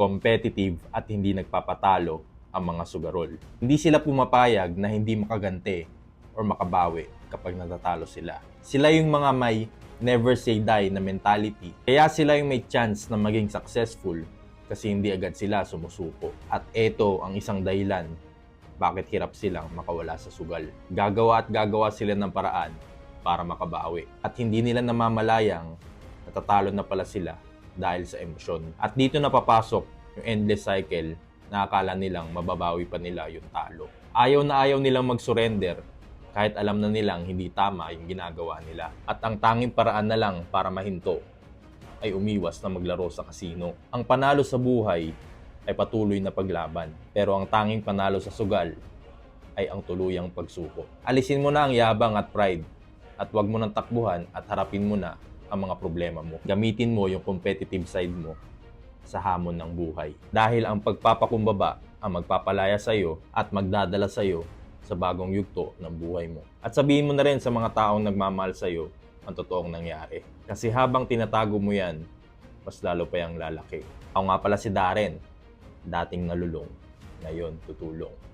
competitive at hindi nagpapatalo ang mga sugarol. Hindi sila pumapayag na hindi makaganti or makabawi kapag natatalo sila. Sila yung mga may never say die na mentality. Kaya sila yung may chance na maging successful kasi hindi agad sila sumusuko. At ito ang isang dahilan bakit hirap silang makawala sa sugal. Gagawa at gagawa sila ng paraan para makabawi. At hindi nila namamalayang natatalo na pala sila dahil sa emosyon. At dito napapasok yung endless cycle na akala nilang mababawi pa nila yung talo. Ayaw na ayaw nilang mag-surrender kahit alam na nilang hindi tama yung ginagawa nila. At ang tanging paraan na lang para mahinto ay umiwas na maglaro sa kasino. Ang panalo sa buhay ay patuloy na paglaban. Pero ang tanging panalo sa sugal ay ang tuluyang pagsuko. Alisin mo na ang yabang at pride at huwag mo nang takbuhan at harapin mo na ang mga problema mo. Gamitin mo yung competitive side mo sa hamon ng buhay. Dahil ang pagpapakumbaba ang magpapalaya sa iyo at magdadala sa iyo sa bagong yugto ng buhay mo. At sabihin mo na rin sa mga taong nagmamahal sa iyo ang totoong nangyari. Kasi habang tinatago mo yan, mas lalo pa yung lalaki. Ako nga pala si Darren, dating nalulong, ngayon tutulong.